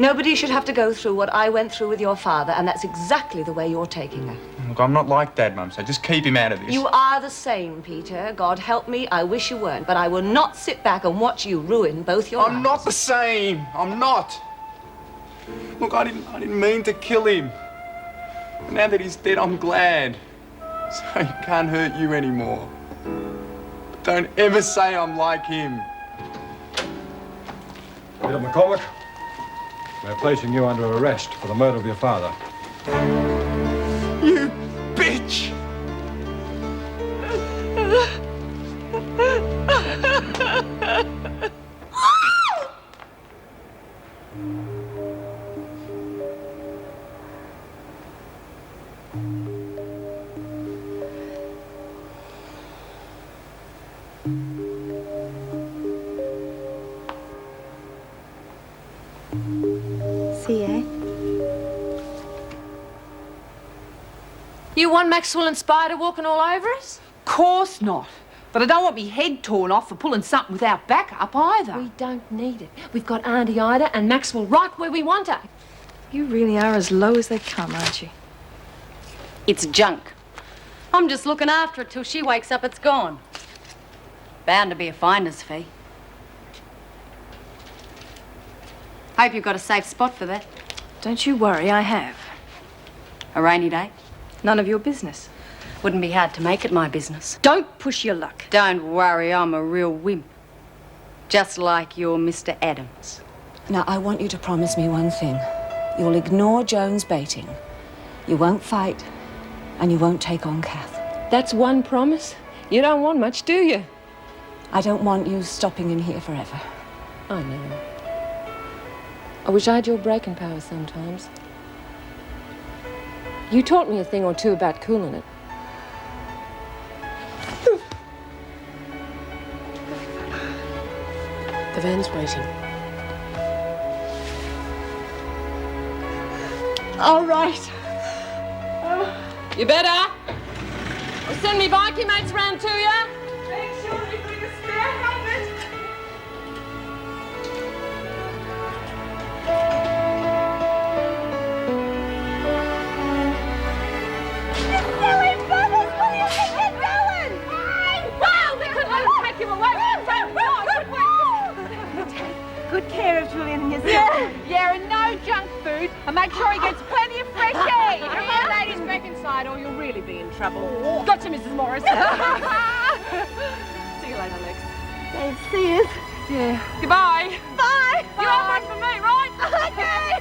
Nobody should have to go through what I went through with your father, and that's exactly the way you're taking her. Look, I'm not like Dad, Mum, so just keep him out of this. You are the same, Peter. God help me, I wish you weren't. But I will not sit back and watch you ruin both your lives. I'm not the same. I'm not. Look, I didn't mean to kill him. But now that he's dead, I'm glad. So he can't hurt you anymore. But don't ever say I'm like him. Peter McCormick, we're placing you under arrest for the murder of your father. You bitch! See, eh? You want Maxwell and Spider walking all over us? Course not. But I don't want me head torn off for pulling something without backup either. We don't need it. We've got Auntie Ida and Maxwell right where we want her. You really are as low as they come, aren't you? It's junk. I'm just looking after it till she wakes up, it's gone. Bound to be a finder's fee. Hope you've got a safe spot for that. Don't you worry, I have. A rainy day? None of your business. Wouldn't be hard to make it my business. Don't push your luck. Don't worry, I'm a real wimp. Just like your Mr. Adams. Now, I want you to promise me one thing. You'll ignore Joan's baiting. You won't fight, and you won't take on Kath. That's one promise. You don't want much, do you? I don't want you stopping in here forever. I know. I wish I had your braking power sometimes. You taught me a thing or two about cooling it. The van's waiting. All right. You better. I'll send me bikie mates round to you. Make sure you bring a spare helmet. Good care of Julian and yourself. Yeah, and no junk food. And make sure he gets plenty of fresh air. Come on, ladies, back inside or you'll really be in trouble. Gotcha, Mrs. Morris. See you later, Lex. Thanks, see you. Yeah. Goodbye. Bye. You have one for me, right? Okay.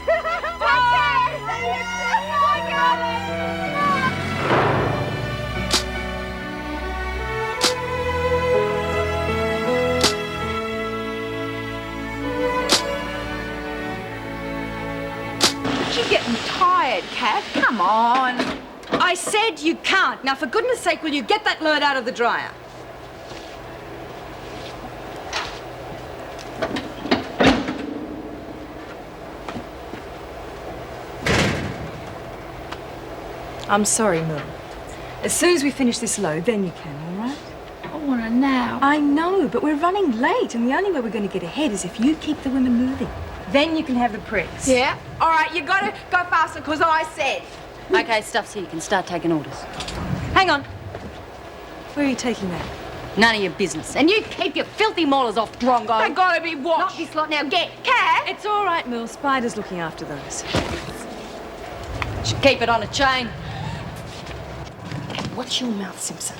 You're getting tired, Kat. Come on. I said you can't. Now, for goodness sake, will you get that load out of the dryer? I'm sorry, Mil. As soon as we finish this load, then you can, all right? I want to now. I know, but we're running late, and the only way we're going to get ahead is if you keep the women moving. Then you can have the pricks. Yeah? All right, you got to go faster because I said. Okay, stuff so you can start taking orders. Hang on. Where are you taking that? None of your business. And you keep your filthy maulers off Drongo. They got to be watched. Not this lot now. Get. Kat! It's all right, Mil. Spider's looking after those. Should keep it on a chain. Watch your mouth, Simpson.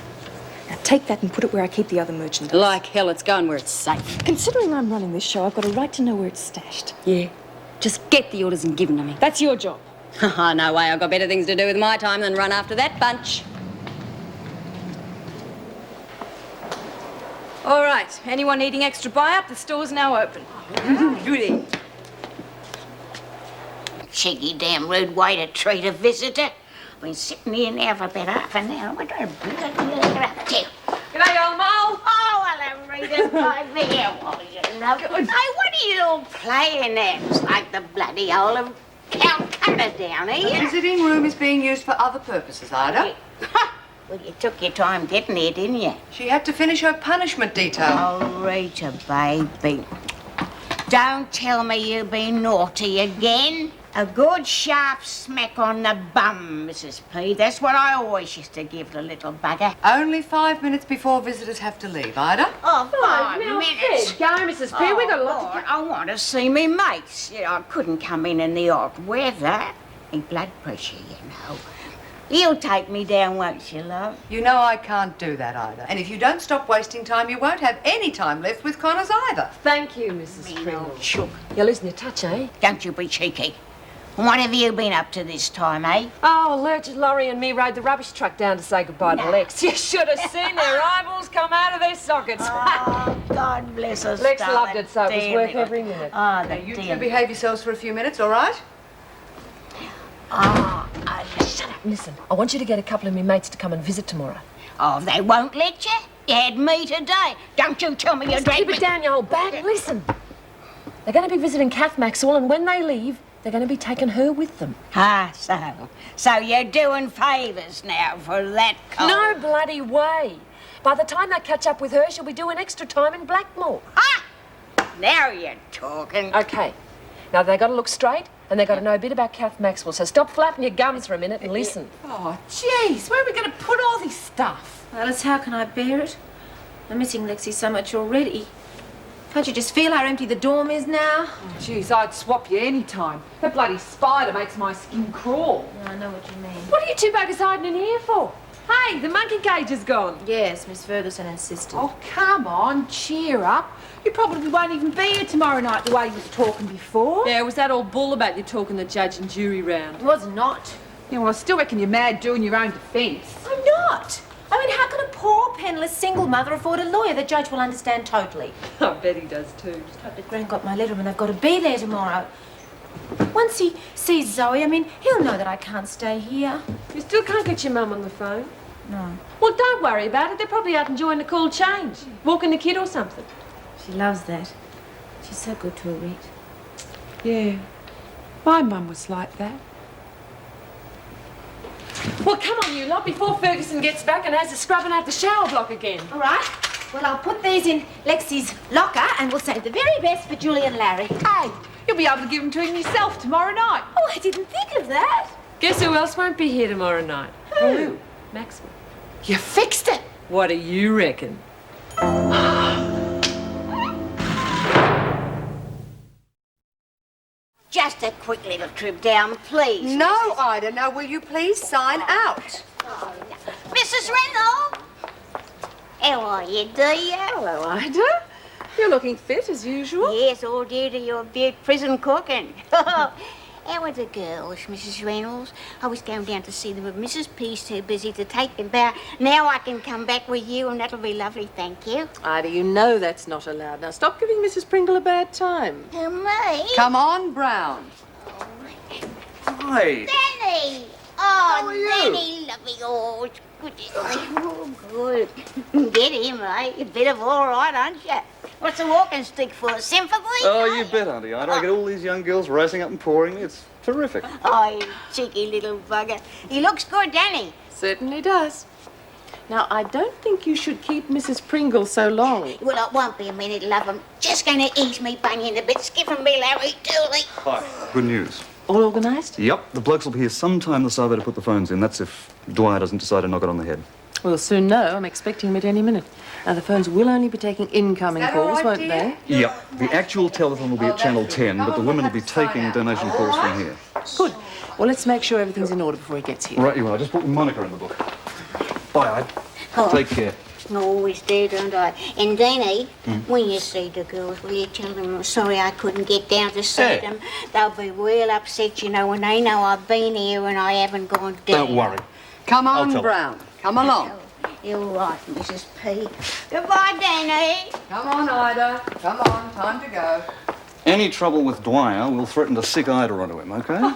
Now take that and put it where I keep the other merchandise. Like hell, it's going where it's safe. Considering I'm running this show, I've got a right to know where it's stashed. Yeah. Just get the orders and give them to me. That's your job. Haha, no way. I've got better things to do with my time than run after that bunch. All right. Anyone needing extra buy-up? The store's now open. Goody. Cheeky damn rude way to treat a visitor. I've been sitting here now for about half an hour. What a bloody hell up to? G'day, old mole. Oh, hello, Rita. Hi there. Oh, you love it. Hey, what are you all playing at? It's like the bloody hole of Calcutta down here. The visiting room is being used for other purposes, Ida. Well, you took your time getting here, didn't you? She had to finish her punishment detail. Oh, Rita, baby. Don't tell me you've been naughty again. A good sharp smack on the bum, Mrs. P. That's what I always used to give the little bugger. Only 5 minutes before visitors have to leave, Ida. Oh, 5 minutes. Go, Mrs. P. We've got a lot to Lord, I want to see me mates. You know, I couldn't come in the hot weather. My blood pressure, you know. You'll take me down, won't you, love? You know I can't do that, Ida. And if you don't stop wasting time, you won't have any time left with Connors either. Thank you, Mrs. Mean Pringle. old chook. You're losing your touch, eh? Don't you be cheeky. What have you been up to this time, eh? Oh, Lurch, Laurie and me rode the rubbish truck down to say goodbye to Lex. You should have seen their eyeballs come out of their sockets. Oh, God bless us. Lex darling. loved it, so it was Dear worth little- every minute. Oh, Now, the you dear. two behave yourselves for a few minutes, all right? Shut up, listen. I want you to get a couple of me mates to come and visit tomorrow. Oh, they won't let you? You had me today. Don't you tell me you're Just keep dragging it down, you old bag. Listen. They're going to be visiting Kath Maxwell, and when they leave, they're going to be taking her with them. Ah, so you're doing favours now for that cold. No bloody way. By the time they catch up with her, she'll be doing extra time in Blackmore. Ah! Now you're talking. Okay. Now, they got to look straight, and they got to know a bit about Kath Maxwell. So stop flapping your gums for a minute and listen. Oh, jeez, where are we going to put all this stuff? Alice, how can I bear it? I'm missing Lexi so much already. Can't you just feel how empty the dorm is now? Jeez, I'd swap you any time. That bloody spider makes my skin crawl. I know what you mean. What are you two buggers hiding in here for? Hey, the monkey cage is gone. Yes, Miss Ferguson insisted. Oh, come on, cheer up. You probably won't even be here tomorrow night the way you was talking before. Yeah, was that all bull about you talking the judge and jury round? It was not. Yeah, well, I still reckon you're mad doing your own defence. I'm not. I mean, how can a poor, penniless, single mother afford a lawyer? The judge will understand totally. I bet he does too. Hope that Gran got my letter and they've got to be there tomorrow. Once he sees Zoe, I mean, he'll know that I can't stay here. You still can't get your mum on the phone? No. Well, don't worry about it. They're probably out enjoying the cool change. Walking the kid or something. She loves that. She's so good to her, Rita. Yeah, my mum was like that. Well, come on, you lot, before Ferguson gets back and has to scrubbing out the shower block again. All right. Well, I'll put these in Lexi's locker and we'll save the very best for Julie and Larry. Hey, you'll be able to give them to him yourself tomorrow night. Oh, I didn't think of that. Guess who else won't be here tomorrow night? Who? Maxwell. You fixed it. What do you reckon? Just a quick little trip down, please. No, Ida. Now, will you please sign out? Mrs. Reynolds! How are you, dear? Hello, Ida. You're looking fit as usual. Yes, all due to your prison cooking. How are the girls, Mrs. Reynolds? I was going down to see them, but Mrs. P's too busy to take them back. Now I can come back with you, and that'll be lovely, thank you. Ida, you know that's not allowed. Now stop giving Mrs. Pringle a bad time. To me? Come on, Brown. Hi. Danny! Oh, Danny, lovely. Oh, it's good to see you. Oh, good. Get him, eh? You're a bit of all right, aren't you? What's the walking stick for? Sympathy? Oh, you bet, Auntie Ida. I get all these young girls racing up and pouring me. It's terrific. Oh, you cheeky little bugger. He looks good, Danny. Certainly does. Now, I don't think you should keep Mrs. Pringle so long. Well, it won't be a minute, love. I'm just going to ease me bunion a bit. Skiffing me, Larry, Dooley. Hi. Good news. All organised? Yep, the blokes will be here sometime this hour to put the phones in. That's if Dwyer doesn't decide to knock it on the head. We'll soon know. I'm expecting him at any minute. Now, the phones will only be taking incoming Is that all calls, right, won't dear? they? Yep, the actual telethon will be at Channel 10, but the women will be taking donation calls from here. Good. Well, let's make sure everything's in order before he gets here. Right you are. Just put Monica in the book. Bye, Ida. Oh. Take care. I always do, don't I? And Danny, when you see the girls, will you tell them I'm sorry I couldn't get down to see Yeah. them? They'll be real upset, you know, when they know I've been here and I haven't gone down. Don't worry. Come on, tell Brown. Come along. You're right, Mrs. P. Goodbye, Danny. Come on, Ida. Come on. Time to go. Any trouble with Dwyer, we'll threaten to sick Ida onto him, okay?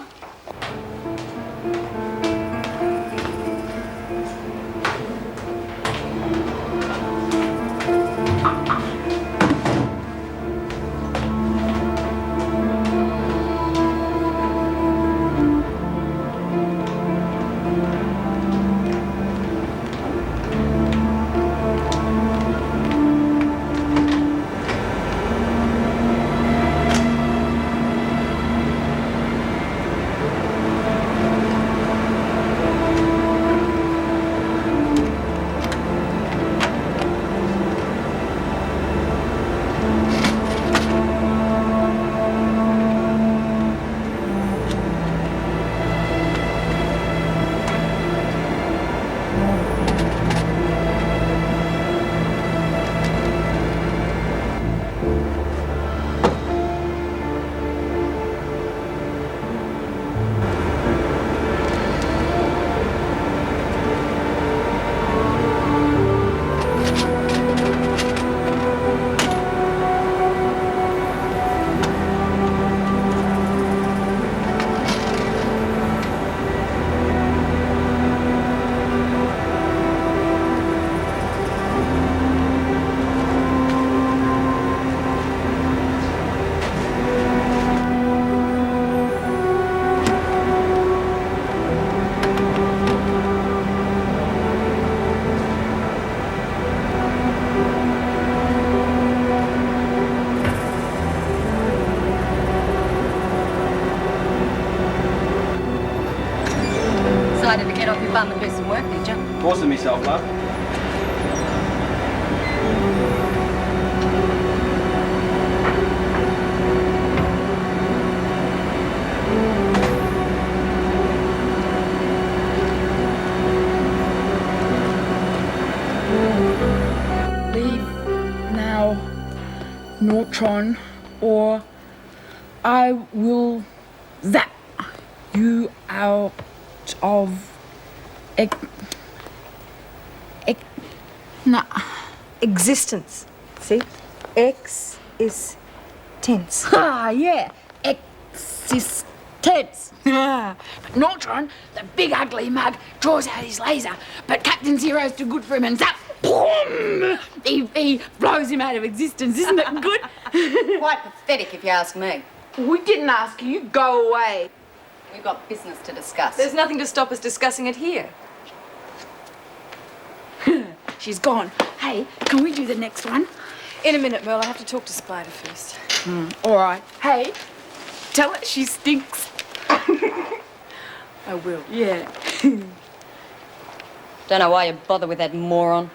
work, did you? Wasn't myself, love. Leave now, Neutron, or I will zap you out of Existence. See? X is tense. Ah, yeah. Existence. But Neutron, the big ugly mug, draws out his laser, but Captain Zero's too good for him and zap! Boom! He blows him out of existence. Isn't it good? Quite pathetic, if you ask me. We didn't ask you. You go away. We've got business to discuss. There's nothing to stop us discussing it here. She's gone. Hey, can we do the next one? In a minute, Merle. I have to talk to Spider first. All right. Hey, tell her she stinks. I will. Yeah. Don't know why you bother with that moron.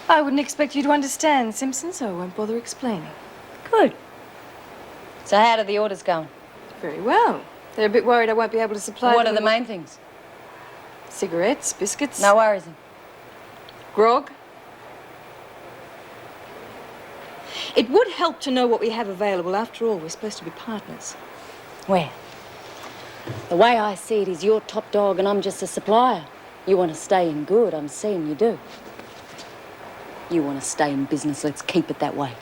I wouldn't expect you to understand, Simpson, so I won't bother explaining. Good. So how do the orders go? Very well. They're a bit worried I won't be able to supply What them are the with main things? cigarettes, biscuits. No worries. Grog. It would help to know what we have available. After all, we're supposed to be partners. Where? The way I see it is you're top dog and I'm just a supplier. You want to stay in good, I'm seeing you do. You want to stay in business, let's keep it that way.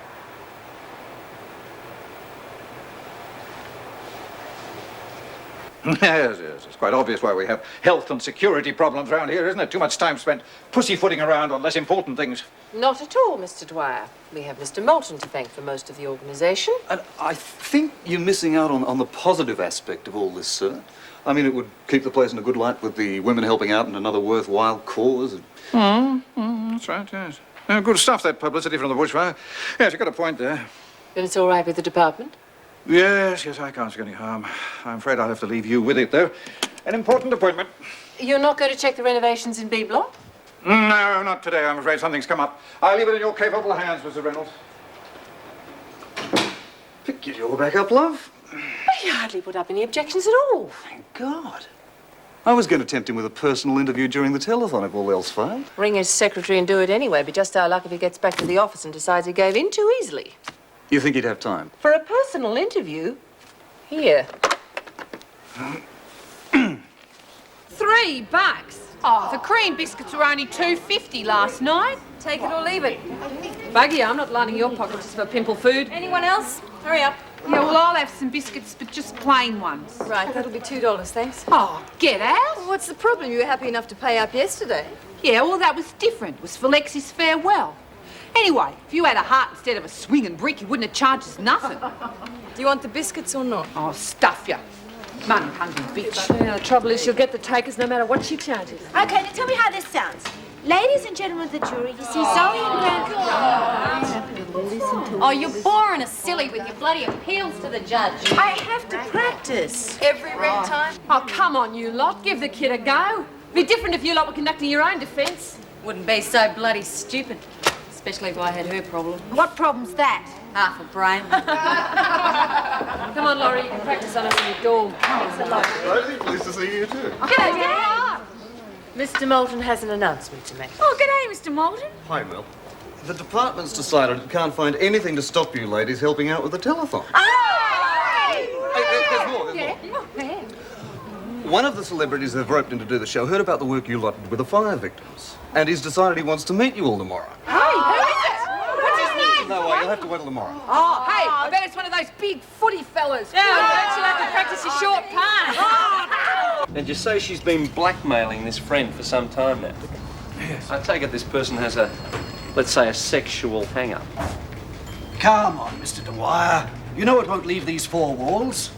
Yes, it's quite obvious why we have health and security problems around here, isn't it? Too much time spent pussyfooting around on less important things. Not at all, Mr. Dwyer. We have Mr. Moulton to thank for most of the organisation. And I think you're missing out on the positive aspect of all this, sir. I mean, it would keep the place in a good light with the women helping out in another worthwhile cause. That's right, yes. Good stuff, that publicity from the bushfire. Yes, you've got a point there. Then it's all right with the department? Yes, I can't see any harm. I'm afraid I'll have to leave you with it, though. An important appointment. You're not going to check the renovations in B Block? No, not today. I'm afraid something's come up. I'll leave it in your capable hands, Mr. Reynolds. Pick it all back up, love. But you hardly put up any objections at all. Thank God. I was going to tempt him with a personal interview during the telethon if all else failed. Ring his secretary and do it anyway. Be just our luck if he gets back to the office and decides he gave in too easily. You think he'd have time? For a personal interview? Here. $3. Oh, the cream biscuits were only $2.50 last night. Take it or leave it. Buggy, I'm not lining your pocket just for pimple food. Anyone else? Hurry up. Yeah, well, I'll have some biscuits, but just plain ones. Right, that'll be $2, thanks. Oh, get out. What's the problem? You were happy enough to pay up yesterday. Yeah, well, that was different. It was for Lexi's farewell. Anyway, if you had a heart instead of a swinging brick, you wouldn't have charged us nothing. Do you want the biscuits or not? Oh, stuff you. Money-hungry bitch. Yeah, the trouble is she'll get the takers no matter what she charges. Okay, now tell me how this sounds. Ladies and gentlemen of the jury, you see Zoe and Oh, you're boring us silly with your bloody appeals to the judge. I have to practice. Every red time? Oh, come on, you lot. Give the kid a go. Be different if you lot were conducting your own defence. Wouldn't be so bloody stupid. Especially if I had her problem. What problem's that? Half a brain. Come on, Laurie, you can practice on us in your dorm. Rosie, pleased to see you too. G'day, Dad. Mr. Moulton has an announcement to make. Oh, g'day, Mr. Moulton. Hi, Will. The department's decided it can't find anything to stop you ladies helping out with the telethon. There's more. One of the celebrities they've roped in to do the show heard about the work you lot did with the fire victims, and he's decided he wants to meet you all tomorrow. Hey, who is it? What's his name? No, you'll have to wait till tomorrow. Oh, hey, I bet it's one of those big footy fellas. Yeah, I bet you'll have to practice your short pass. And you say she's been blackmailing this friend for some time now? Yes. I take it this person has a, let's say, a sexual hang-up. Come on, Mr. Dwyer. You know it won't leave these four walls.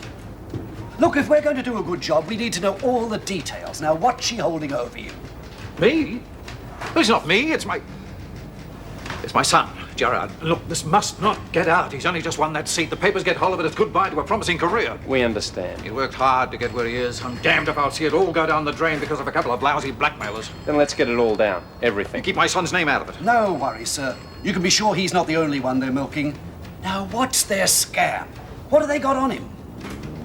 Look, if we're going to do a good job, we need to know all the details. Now, what's she holding over you? Me? Well, it's not me. It's my son, Gerard, look, this must not get out. He's only just won that seat. The papers get hold of it. It's goodbye to a promising career. We understand. He worked hard to get where he is. I'm damned if I'll see it all go down the drain because of a couple of lousy blackmailers. Then let's get it all down. Everything. And keep my son's name out of it. No worries, sir. You can be sure he's not the only one they're milking. Now, what's their scam? What have they got on him?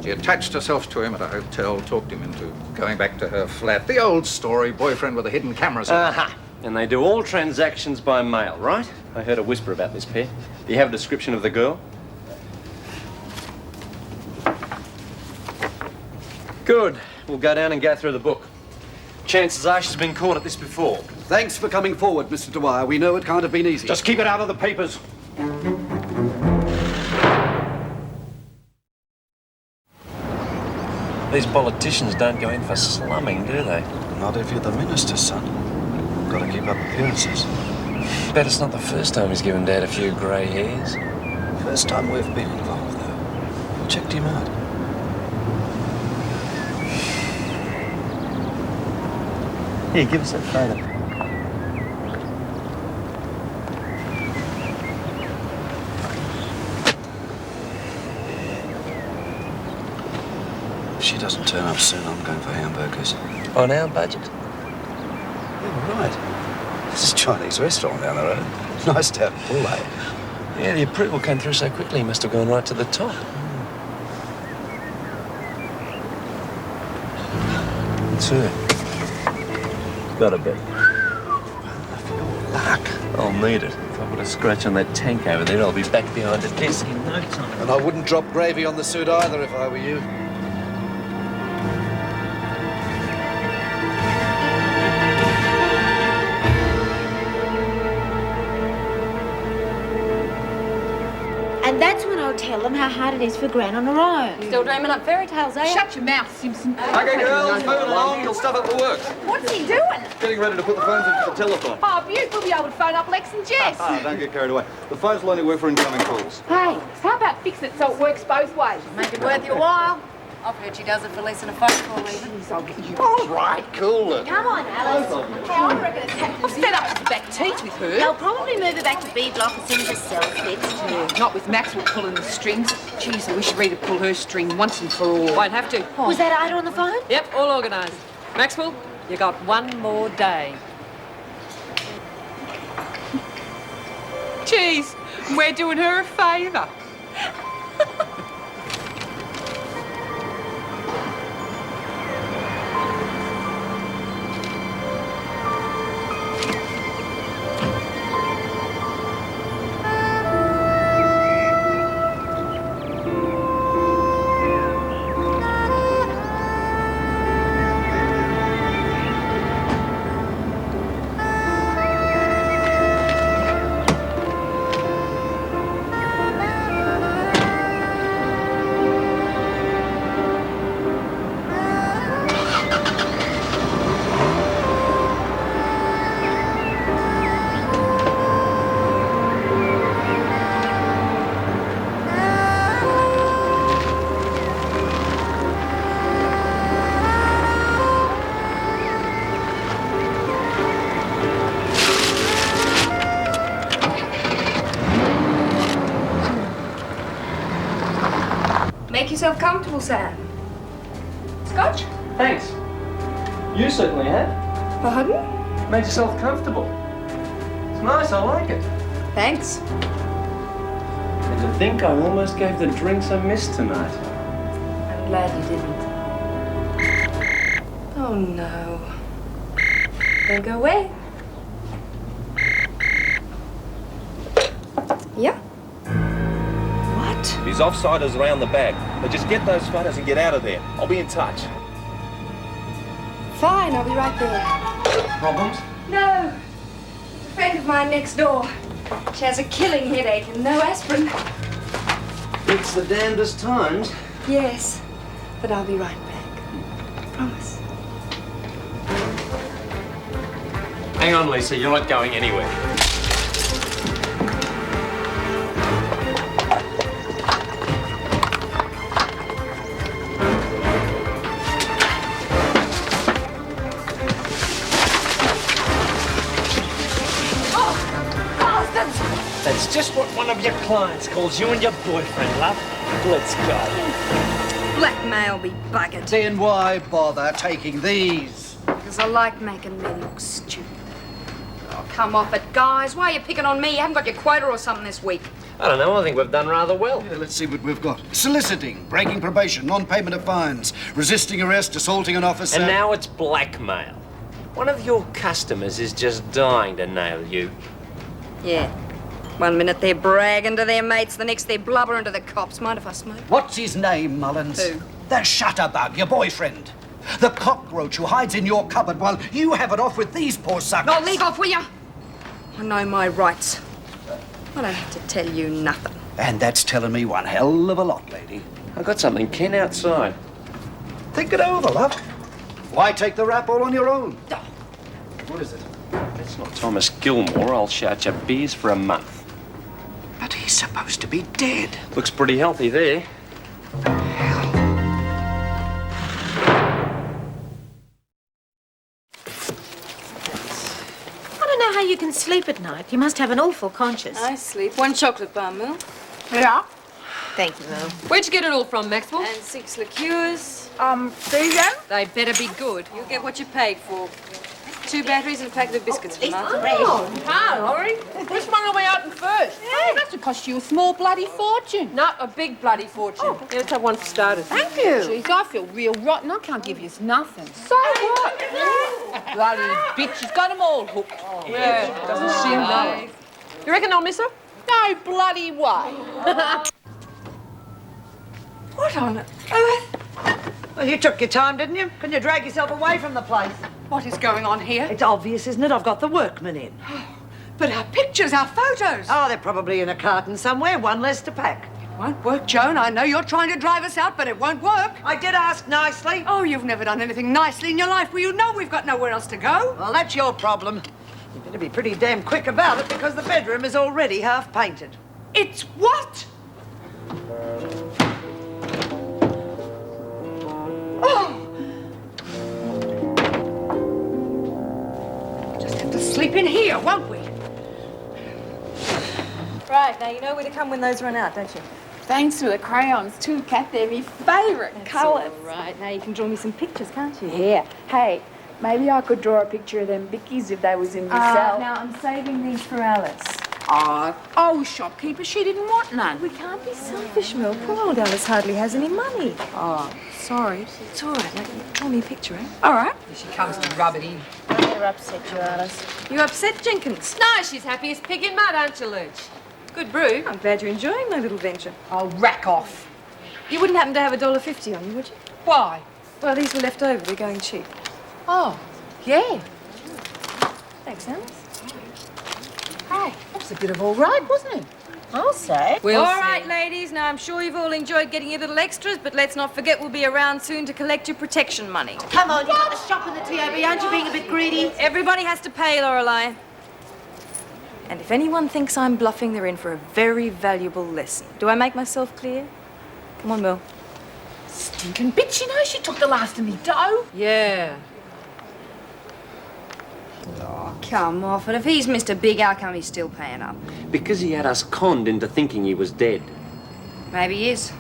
She attached herself to him at a hotel, talked him into going back to her flat. The old story, boyfriend with a hidden camera. Aha. And they do all transactions by mail, right? I heard a whisper about this pair. Do you have a description of the girl? Good. We'll go down and go through the book. Chances are she's been caught at this before. Thanks for coming forward, Mr. Dwyer. We know it can't have been easy. Just keep it out of the papers. These politicians don't go in for slumming, do they? Not if you're the minister's son. Got to keep up appearances. Bet it's not the first time he's given Dad a few grey hairs. First time we've been involved, though. We checked him out. Here, give us that photo. If she doesn't turn up soon, I'm going for hamburgers. On our budget. Yeah, right. This is a Chinese restaurant down the road. Nice to have a pull, eh? Yeah, the approval came through so quickly, he must have gone right to the top. It's her. Gotta be. Luck. I'll need it. If I put a scratch on that tank over there, I'll be back behind a desk in no time. And I wouldn't drop gravy on the suit either if I were you. And that's when I'll tell them how hard it is for Gran on her own. Still dreaming up fairy tales, eh? Shut your mouth, Simpson. Okay, girls, moving along. You'll stuff up for work. What's he doing? Getting ready to put the phones into the telephone. Oh, Butte, we'll be able to phone up Lex and Jess. Don't get carried away. The phones will only work for incoming calls. Hey, how about fix it so it works both ways? Make it worth your while. I've heard she does it for less than a phone call even. I'll get you. All right, cool it. Come on, Alice. Hey, I reckon it's I've set up some back teeth with her. They'll probably move her back to B block as soon as the cell fits too. Not with Maxwell pulling the strings. Jeez, I wish Rita pull her string once and for all. Won't have to. Was that Ida on the phone? Yep, all organised. Maxwell, you got one more day. Jeez, we're doing her a favour. Make yourself comfortable, Sam. Scotch? Thanks. You certainly have. Pardon? Made yourself comfortable. It's nice, I like it. Thanks. And to think I almost gave the drinks I missed tonight. I'm glad you didn't. Oh, no. Don't go away. Yeah? His offsiders around the bag. But just get those photos and get out of there. I'll be in touch. Fine, I'll be right there. Problems? No. It's a friend of mine next door. She has a killing headache and no aspirin. It's the damnedest times. Yes, but I'll be right back. Promise. Hang on, Lisa. You're not going anywhere. That It's just what one of your clients calls you and your boyfriend, love. Let's go. Blackmail be buggered. Then why bother taking these? Because I like making men look stupid. Oh, come off it, guys. Why are you picking on me? You haven't got your quota or something this week. I don't know, I think we've done rather well. Yeah, let's see what we've got. Soliciting, breaking probation, non-payment of fines, resisting arrest, assaulting an officer. And now it's blackmail. One of your customers is just dying to nail you. Yeah. 1 minute they're bragging to their mates, the next they're blubbering to the cops. Mind if I smoke? What's his name, Mullins? Who? The shutterbug, your boyfriend. The cockroach who hides in your cupboard while you have it off with these poor suckers. Oh, leave off, will you? I know my rights. I don't have to tell you nothing. And that's telling me one hell of a lot, lady. I've got something Ken outside. Think it over, love. Why take the rap all on your own? What is it? It's not Thomas Gilmore. I'll shout you beers for a month. But he's supposed to be dead. Looks pretty healthy there. I don't know how you can sleep at night. You must have an awful conscience. I sleep. 1 chocolate bar, Mill. Yeah. Thank you, Mill. Where'd you get it all from, Maxwell? And 6 liqueurs. These then? They better be good. You'll get what you paid for. 2 batteries and a packet of biscuits for Martha. Oh, hi, Laurie. Which one are we open first? Oh, that's to cost you a small bloody fortune. Not a big bloody fortune. Let's have one for starters. Thank you. Jeez, I feel real rotten. I can't give you nothing. So what? Bloody bitch, she's got them all hooked. Yeah, doesn't seem that. You reckon I'll miss her? No bloody way. What on earth? Well, you took your time, didn't you? Can you drag yourself away from the place? What is going on here? It's obvious, isn't it? I've got the workmen in. But our pictures, our photos. Oh, they're probably in a carton somewhere, one less to pack. It won't work, Joan. I know you're trying to drive us out, but it won't work. I did ask nicely. Oh, you've never done anything nicely in your life. Well, you know we've got nowhere else to go. Well, that's your problem. You better be pretty damn quick about it because the bedroom is already half painted. It's what? Oh! Just have to sleep in here, won't we? Right, now you know where to come when those run out, don't you? Thanks for the crayons too, Kath. They're my favourite colours. All right, now you can draw me some pictures, can't you? Yeah. Hey, maybe I could draw a picture of them bickies if they was in the cell. Now I'm saving these for Alice. Oh, shopkeeper, she didn't want none. We can't be selfish, Mill. Poor old Alice hardly has any money. Oh, sorry. It's all right. Now, draw me a picture, eh? All right. Here she comes to rub it in. They're upset you, Alice. You upset Jenkins? No, she's happy as pig in mud, aren't you, Luge? Good brew. I'm glad you're enjoying my little venture. Oh, rack off. You wouldn't happen to have $1.50 on you, would you? Why? Well, these were left over. They're going cheap. Oh, yeah. Thanks, Alice. Hey, that was a bit of all right, wasn't it? I'll say. We'll All see. right, ladies. Now, I'm sure you've all enjoyed getting your little extras, but let's not forget we'll be around soon to collect your protection money. Come on, you've got to shop in the TAB. Aren't you being a bit greedy? Everybody has to pay, Lorelei. And if anyone thinks I'm bluffing, they're in for a very valuable lesson. Do I make myself clear? Come on, Bill. Stinking bitch, you know, she took the last of me dough. Yeah. Oh, come off it. If he's Mr. Big, how come he's still paying up? Because he had us conned into thinking he was dead. Maybe he is.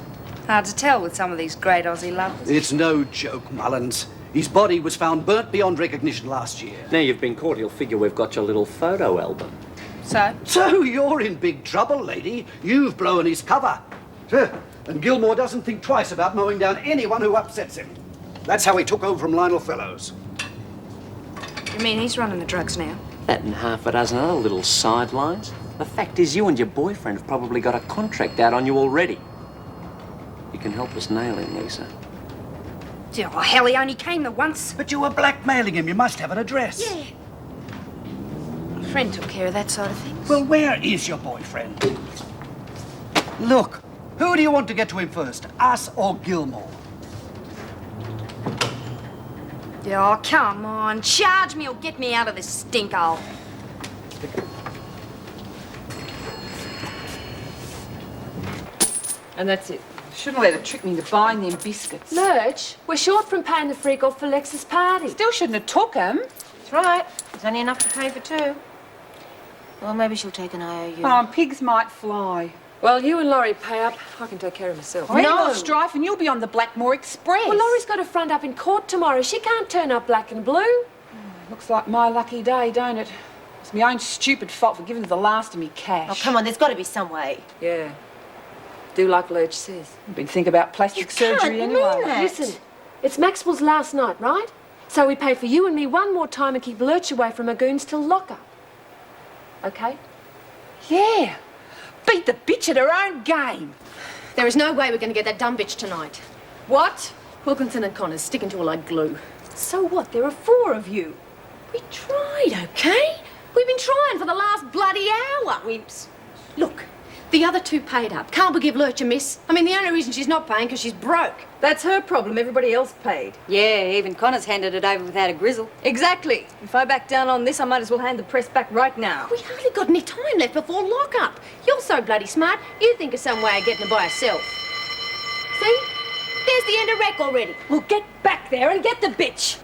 Hard to tell with some of these great Aussie lovers. It's no joke, Mullins. His body was found burnt beyond recognition last year. Now you've been caught, he'll figure we've got your little photo album. So you're in big trouble, lady. You've blown his cover. And Gilmore doesn't think twice about mowing down anyone who upsets him. That's how he took over from Lionel Fellows. You mean he's running the drugs now? That and half a dozen other little sidelines. The fact is, you and your boyfriend have probably got a contract out on you already. You can help us nail him, Lisa. Oh, hell, he only came the once. But you were blackmailing him. You must have an address. Yeah. A friend took care of that sort of things. Well, where is your boyfriend? Look, who do you want to get to him first, us or Gilmore? Oh, come on. Charge me or get me out of this stinkhole. And that's it. Shouldn't let her trick me into buying them biscuits. Lurch, we're short from paying the freak off for Lex's party. Still shouldn't have took them. That's right. There's only enough to pay for two. Well, maybe she'll take an IOU. Oh, and pigs might fly. Well, you and Laurie pay up. I can take care of myself. No, Strife, and you'll be on the Blackmore Express. Well, Laurie's got a front up in court tomorrow. She can't turn up black and blue. Looks like my lucky day, don't it? It's my own stupid fault for giving her the last of me cash. Oh, come on, there's got to be some way. Yeah. Do like Lurch says. I've been thinking about plastic surgery anyway. Listen, it's Maxwell's last night, right? So we pay for you and me one more time and keep Lurch away from her goons till lock-up. Okay? Yeah. Beat the bitch at her own game. There is no way we're going to get that dumb bitch tonight. What? Wilkinson and Connors sticking to her like glue. So what? There are 4 of you. We tried, okay? We've been trying for the last bloody hour. Wimps. Look, the other 2 paid up. Can't we give Lurch a miss? I mean, the only reason she's not paying because she's broke. That's her problem. Everybody else paid. Yeah, even Connor's handed it over without a grizzle. Exactly. If I back down on this, I might as well hand the press back right now. We hardly got any time left before lock-up. You're so bloody smart, you think of some way of getting her by herself. See? There's the end of wreck already. Well, get back there and get the bitch.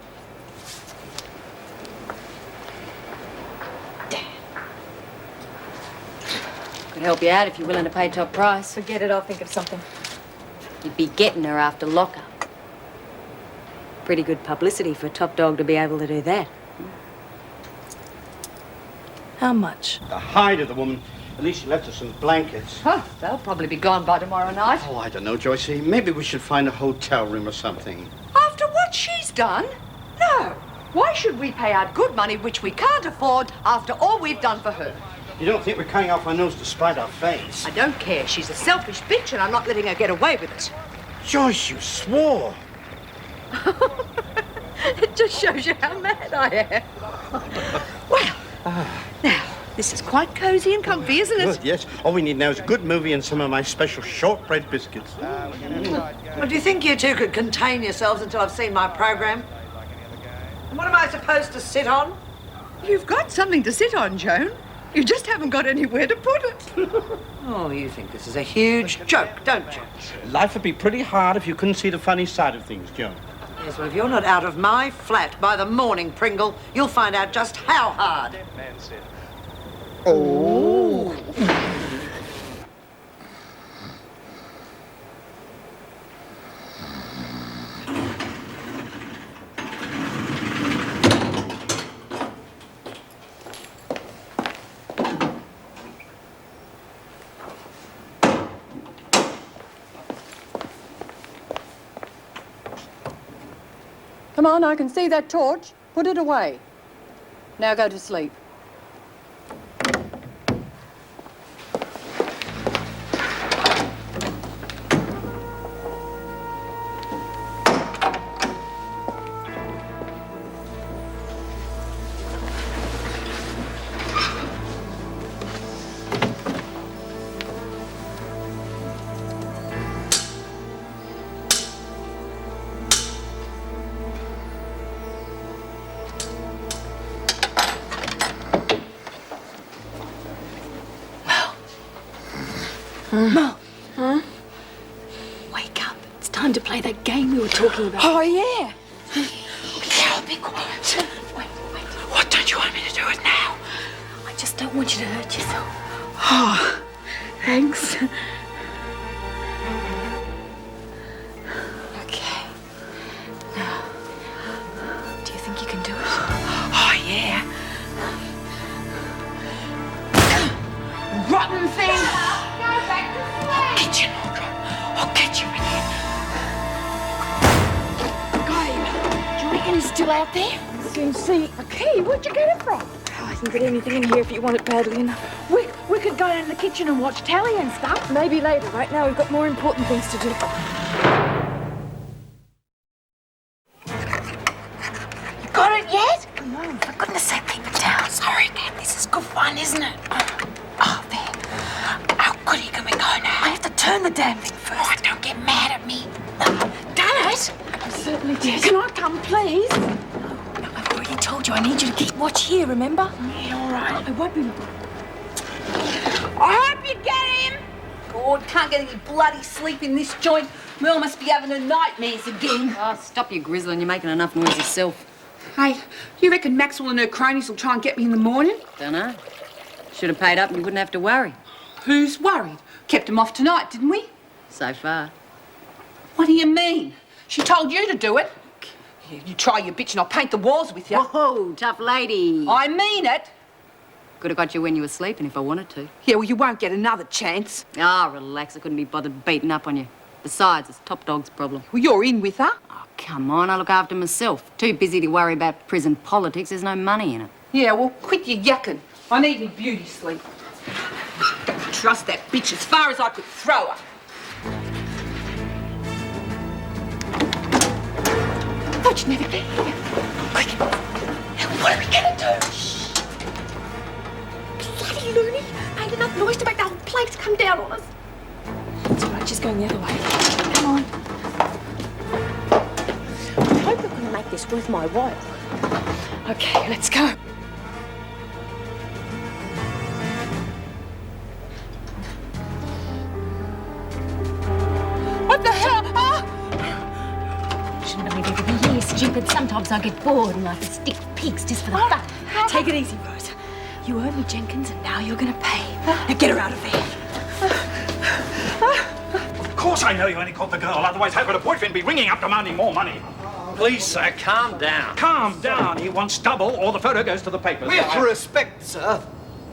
Could help you out if you're willing to pay top price. Forget it, I'll think of something. You'd be getting her after lock-up. Pretty good publicity for a top dog to be able to do that. How much? The hide of the woman. At least she left us some blankets. Oh, they'll probably be gone by tomorrow night. Oh, I don't know, Joycey. Maybe we should find a hotel room or something. After what she's done? No. Why should we pay out good money which we can't afford after all we've done for her? You don't think we're cutting off our nose to spite our face? I don't care. She's a selfish bitch and I'm not letting her get away with it. Joyce, you swore. It just shows you how mad I am. Well, now, this is quite cosy and comfy, isn't it? Good, yes. All we need now is a good movie and some of my special shortbread biscuits. Well, do you think you two could contain yourselves until I've seen my program? And what am I supposed to sit on? You've got something to sit on, Joan. You just haven't got anywhere to put it. Oh, you think this is a huge joke, don't you? Life would be pretty hard if you couldn't see the funny side of things, Joan. Yes, well, if you're not out of my flat by the morning, Pringle, you'll find out just how hard. Oh. Come on, I can see that torch. Put it away. Now go to sleep. Mo. Huh? Wake up. It's time to play that game we were talking about. Oh, yeah. Carol, be quiet. Wait. What don't you want me to do it now? I just don't want you to hurt yourself. Oh, thanks. Okay. Now, do you think you can do it? Oh, yeah. Rotten thing! I'll get you, Nordra. I'll get you again. Got him. Do you reckon he's still out there? Soon see. A key? Where'd you get it from? Oh, I can get anything in here if you want it badly enough. We could go down to the kitchen and watch telly and stuff. Maybe later. Right now, we've got more important things to do. You got it yet? Come on, for goodness sake, keep it down. Sorry, Dad, this is good fun, isn't it? Oh, there. How goody can we go now? I have to turn the damn thing first. Oh, don't get mad at me. Done it? I certainly did. Can I come, please? No, I've already told you I need you to keep watch here, remember? Yeah, all right. I won't be... I hope you get him. God, can't get any bloody sleep in this joint. Mel must be having her nightmares again. Oh, stop your grizzling. You're making enough noise yourself. Hey, you reckon Maxwell and her cronies will try and get me in the morning? Dunno. Should have paid up and you wouldn't have to worry. Who's worried? Kept him off tonight, didn't we? So far. What do you mean? She told you to do it. You try your bitch and I'll paint the walls with you. Whoa, tough lady. I mean it. Could have got you when you were sleeping if I wanted to. Yeah, well, you won't get another chance. Ah, relax. I couldn't be bothered beating up on you. Besides, it's Top Dog's problem. Well, you're in with her. Oh, come on. I look after myself. Too busy to worry about prison politics. There's no money in it. Yeah, well, quit your yakking. I need me beauty sleep. Trust that bitch as far as I could throw her. Thought you'd never get here. Quick. What are we gonna do? Bloody loony! Made enough noise to make the whole place come down on us. It's all right, she's going the other way. Come on. I hope you're going to make this worth my while. Okay, let's go. What the hell? Shouldn't have been able to be here, stupid. Sometimes I get bored and I can stick pigs just for the fun. Take it easy, Rose. You owe me, Jenkins, and now you're going to pay. Now get her out of there. Of course I know you only caught the girl, otherwise how could a boyfriend be ringing up demanding more money? Please, sir, calm down. Calm down. He wants double or the photo goes to the papers. With respect, sir.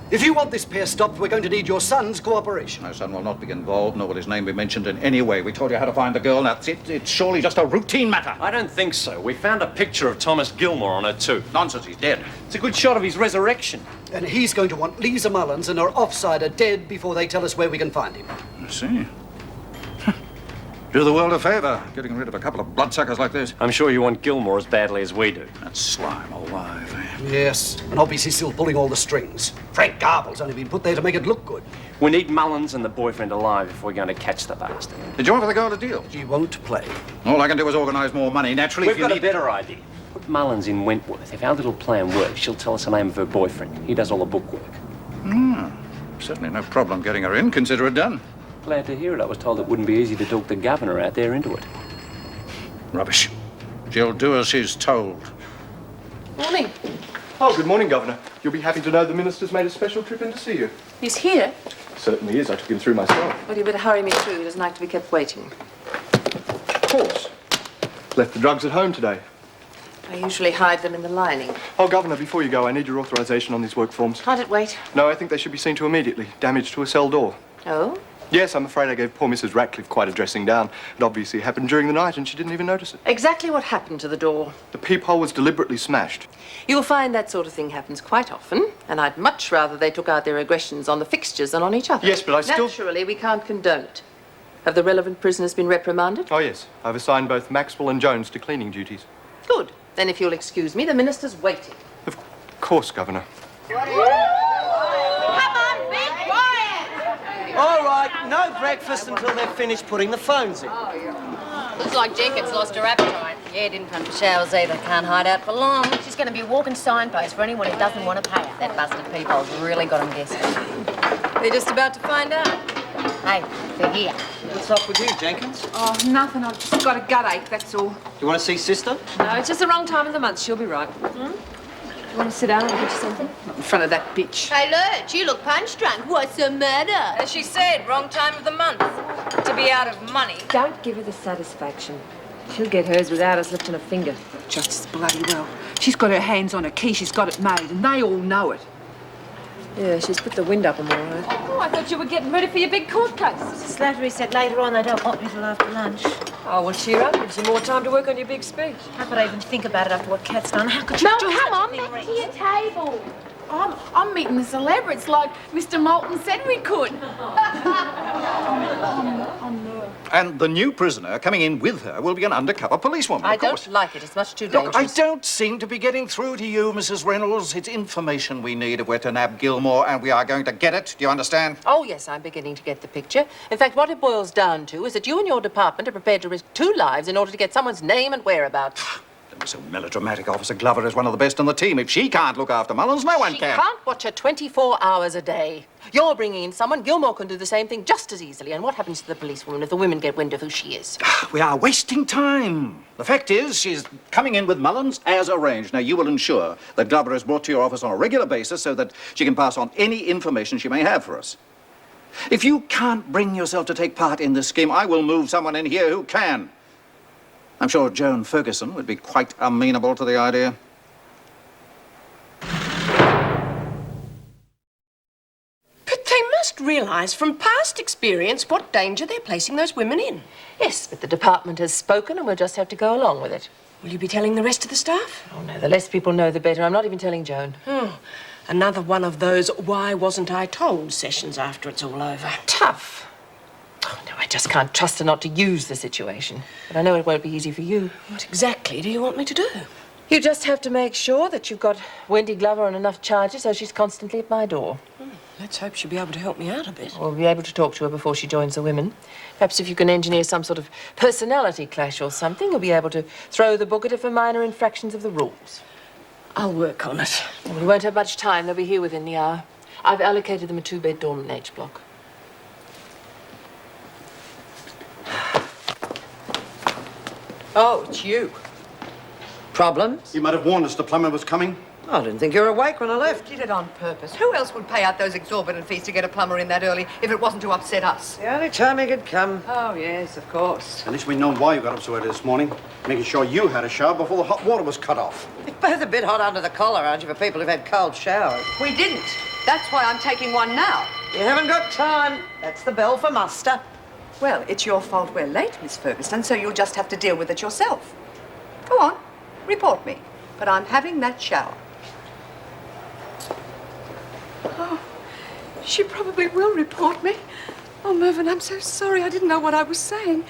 If you want this pair stopped, we're going to need your son's cooperation. My son will not be involved, nor will his name be mentioned in any way. We told you how to find the girl. Now, it's surely just a routine matter. I don't think so. We found a picture of Thomas Gilmore on her, too. Nonsense, he's dead. It's a good shot of his resurrection. And he's going to want Lisa Mullins and her offsider dead before they tell us where we can find him. I see. Do the world a favour, getting rid of a couple of bloodsuckers like this. I'm sure you want Gilmore as badly as we do. That slime alive, eh? Yes, and obviously still pulling all the strings. Frank Garble's only been put there to make it look good. We need Mullins and the boyfriend alive if we're going to catch the bastard. Did you offer the girl a deal? She won't play. All I can do is organise more money. Naturally, We've if you got need... a better idea. Put Mullins in Wentworth. If our little plan works, she'll tell us the name of her boyfriend. He does all the bookwork. Certainly no problem getting her in. Consider it done. Glad to hear it. I was told it wouldn't be easy to talk the governor out there into it. Rubbish. She'll do as she's told. Morning. Oh, good morning, Governor. You'll be happy to know the Minister's made a special trip in to see you. He's here. Certainly is. I took him through myself. Well, you better hurry me through. He doesn't like to be kept waiting. Of course. Left the drugs at home today. I usually hide them in the lining. Oh, Governor, before you go, I need your authorization on these work forms. Can't it wait? No, I think they should be seen to immediately. Damage to a cell door. Oh? Yes, I'm afraid I gave poor Mrs. Ratcliffe quite a dressing down. It obviously happened during the night and she didn't even notice it. Exactly what happened to the door? The peephole was deliberately smashed. You'll find that sort of thing happens quite often, and I'd much rather they took out their aggressions on the fixtures than on each other. Yes, but I still... Naturally, we can't condone it. Have the relevant prisoners been reprimanded? Oh, yes. I've assigned both Maxwell and Jones to cleaning duties. Good. Then if you'll excuse me, the minister's waiting. Of course, Governor. All right, no breakfast until they've finished putting the phones in. Looks like Jenkins lost her appetite. Yeah, didn't come for showers either. Can't hide out for long. She's going to be a walking signpost for anyone who doesn't want to pay her. That busted peephole's really got him guessing. They're just about to find out. Hey, they're here. What's up with you, Jenkins? Oh, nothing. I've just got a gut ache, that's all. Do you want to see Sister? No, it's just the wrong time of the month. She'll be right. You want to sit down and get you something? Not in front of that bitch. Hey, Lurch, you look punch drunk. What's the matter? As she said, wrong time of the month. To be out of money. Don't give her the satisfaction. She'll get hers without us lifting a finger. Just as bloody well. She's got her hands on a key. She's got it made, and they all know it. Yeah, she's put the wind up them all right. Oh, I thought you were getting ready for your big court case. Slattery said later on they don't want me till after lunch. Oh, well, cheer up. Gives you more time to work on your big speech. How could I even think about it after what Kat's done? How could you do come on, such a thing, back to Reece? your table. I'm meeting the celebrities like Mr. Moulton said we could. And the new prisoner coming in with her will be an undercover policewoman, I of course. don't like it. It's much too Look, dangerous. I don't seem to be getting through to you, Mrs. Reynolds. It's information we need if we're to nab Gilmore, and we are going to get it. Do you understand? Oh, yes, I'm beginning to get the picture. In fact, what it boils down to is that you and your department are prepared to risk 2 lives in order to get someone's name and whereabouts. So melodramatic, Officer Glover is one of the best on the team. If she can't look after Mullins, no one She can. can't watch her 24 hours a day. You're bringing in someone. Gilmore can do the same thing just as easily. And what happens to the policewoman if the women get wind of who she is? We are wasting time. The fact is, she's coming in with Mullins as arranged. Now, you will ensure that Glover is brought to your office on a regular basis so that she can pass on any information she may have for us. If you can't bring yourself to take part in this scheme, I will move someone in here who can. I'm sure Joan Ferguson would be quite amenable to the idea. But they must realise from past experience what danger they're placing those women in. Yes, but the department has spoken and we'll just have to go along with it. Will you be telling the rest of the staff? Oh, no, the less people know, the better. I'm not even telling Joan. Another one of those why wasn't I told sessions after it's all over. Tough. Oh, no, I just can't trust her not to use the situation. But I know it won't be easy for you. What exactly do you want me to do? You just have to make sure that you've got Wendy Glover on enough charges so she's constantly at my door. Let's hope she'll be able to help me out a bit. We'll be able to talk to her before she joins the women. Perhaps if you can engineer some sort of personality clash or something, you'll be able to throw the book at her for minor infractions of the rules. I'll work on it. Well, we won't have much time. They'll be here within the hour. I've allocated them a 2-bed dorm in H block. Oh, it's you. Problems? You might have warned us the plumber was coming. I didn't think you were awake when I left. Did it on purpose. Who else would pay out those exorbitant fees to get a plumber in that early if it wasn't to upset us? The only time he could come. Oh, yes, of course. At least we know why you got up so early this morning. Making sure you had a shower before the hot water was cut off. You're both a bit hot under the collar, aren't you, for people who've had cold showers? We didn't. That's why I'm taking one now. You haven't got time. That's the bell for muster. Well, it's your fault we're late, Miss Ferguson, so you'll just have to deal with it yourself. Go on, report me. But I'm having that shower. Oh, she probably will report me. Oh, Mervyn, I'm so sorry. I didn't know what I was saying.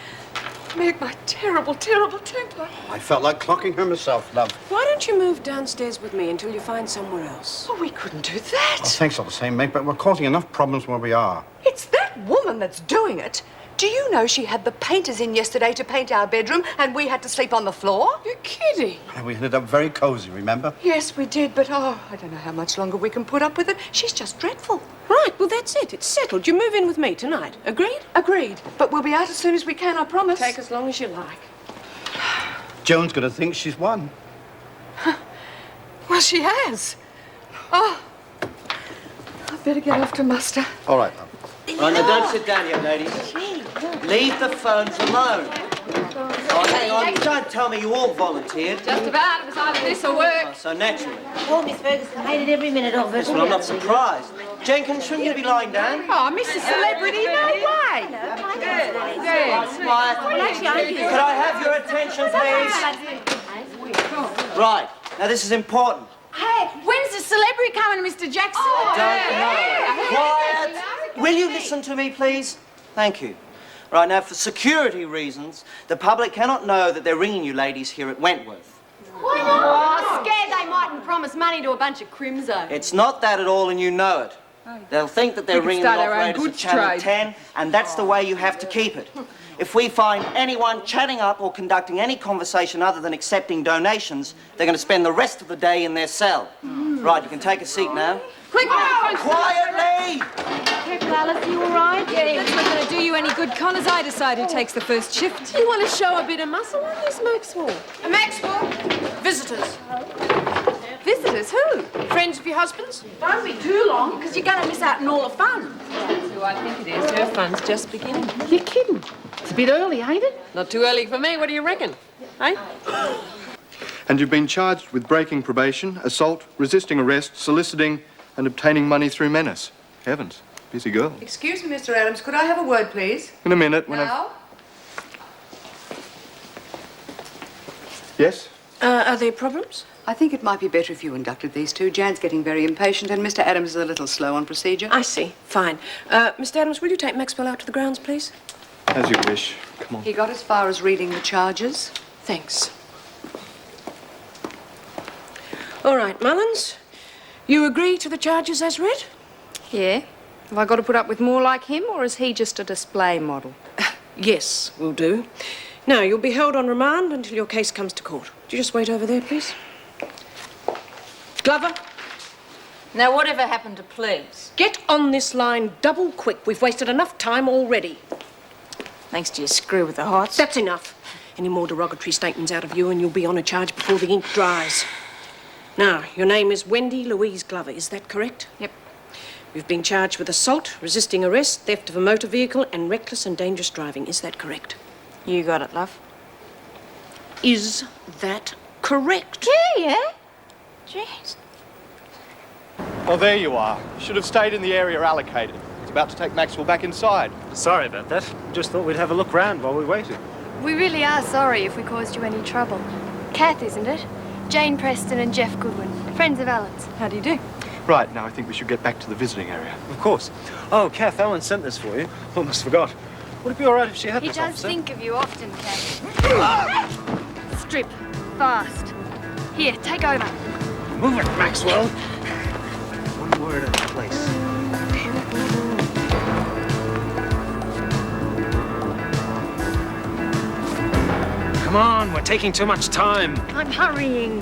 Meg, my terrible, terrible temper. I felt like clocking her myself, love. Why don't you move downstairs with me until you find somewhere else? Oh, we couldn't do that. Well, thanks all the same, Meg, but we're causing enough problems where we are. It's that woman that's doing it. Do you know she had the painters in yesterday to paint our bedroom and we had to sleep on the floor? You're kidding. And we ended up very cozy, remember? Yes, we did, but I don't know how much longer we can put up with it. She's just dreadful. Right, well, that's it. It's settled. You move in with me tonight. Agreed? Agreed. But we'll be out as soon as we can, I promise. Take as long as you like. Joan's going to think she's won. Well, she has. Oh, I'd better get off to muster. All right, love. Right, now don't sit down yet, ladies. Leave the phones alone. Oh, hang on. Don't tell me you all volunteered. Just about. It was either this or work. Oh, so naturally. Poor Miss Ferguson hated every minute of it. Yes, well, I'm not surprised. Jenkins, shouldn't you be lying down? Oh, Mr. Celebrity, no way. Yes. Quiet. Could I have your attention, please? Right. Now, this is important. Hey, when's the celebrity coming, Mr. Jackson? Don't know. Quiet. Will you listen to me, please? Thank you. Right, now, for security reasons, the public cannot know that they're ringing you ladies here at Wentworth. Why not? Oh, scared they mightn't promise money to a bunch of crimzo. It's not that at all, and you know it. They'll think that they're We could ringing the start our own operators of goods Channel trade. 10, and that's the way you have to keep it. If we find anyone chatting up or conducting any conversation other than accepting donations, they're going to spend the rest of the day in their cell. Right, you can take a seat now. Quick, quietly! Careful, Alice, you all right? Yeah, that's not going to do you any good, Con, as I decide who takes the first shift. You want to show a bit of muscle on this, Maxwell? Maxwell, visitors. Visitors? Who? Friends of your husband's? Don't be too long, because you're going to miss out on all the fun. That's who I think it is. Her fun's just beginning. You're kidding. It's a bit early, ain't it? Not too early for me. What do you reckon? Eh? And you've been charged with breaking probation, assault, resisting arrest, soliciting, and obtaining money through menace. Heavens, busy girl. Excuse me, Mr. Adams. Could I have a word, please? In a minute, when Now? Yes? Are there problems? I think it might be better if you inducted these two. Jan's getting very impatient and Mr. Adams is a little slow on procedure. I see. Fine. Mr. Adams, will you take Maxwell out to the grounds, please? As you wish. Come on. He got as far as reading the charges. Thanks. All right, Mullins. You agree to the charges as read? Yeah. Have I got to put up with more like him, or is he just a display model? Yes, will do. Now, you'll be held on remand until your case comes to court. Would you just wait over there, please? Glover? Now, whatever happened to please? Get on this line double quick. We've wasted enough time already. Thanks to your screw with the hearts. That's enough. Any more derogatory statements out of you and you'll be on a charge before the ink dries. Now, your name is Wendy Louise Glover, is that correct? Yep. You've been charged with assault, resisting arrest, theft of a motor vehicle, and reckless and dangerous driving. Is that correct? You got it, love. Is that correct? Yeah. Jeez. Oh, there you are. You should have stayed in the area allocated. It's about to take Maxwell back inside. Sorry about that. Just thought we'd have a look round while we waited. We really are sorry if we caused you any trouble. Kath, isn't it? Jane Preston and Jeff Goodwin, friends of Alan's. How do you do? Right, now I think we should get back to the visiting area. Of course. Oh, Kath, Alan sent this for you. Almost forgot. Would it be all right if she had He this, does officer? think of you often, Kath. Strip. Fast. Here, take over. Move it, Maxwell. One word in place. Come on, we're taking too much time. I'm hurrying.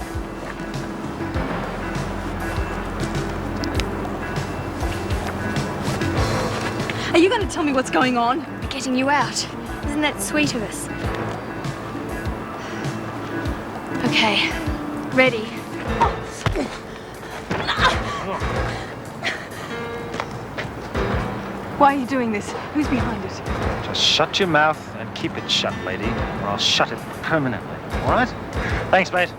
Are you going to tell me what's going on? We're getting you out. Isn't that sweet of us? Okay. Ready. Why are you doing this? Who's behind it? Just shut your mouth and keep it shut, lady, or I'll shut it permanently. All right? Thanks, mate.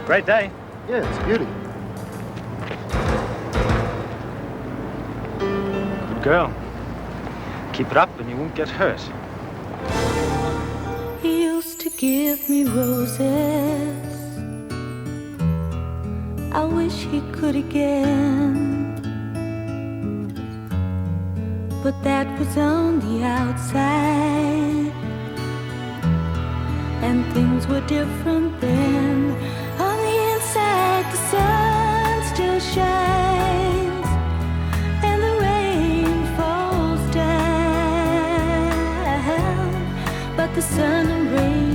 Great day. Yeah, it's a beauty. Good girl. Keep it up and you won't get hurt. He used to give me roses. I wish he could again. But that was on the outside, and things were different then. On the inside, the sun still shines, and the rain falls down. But the sun and rain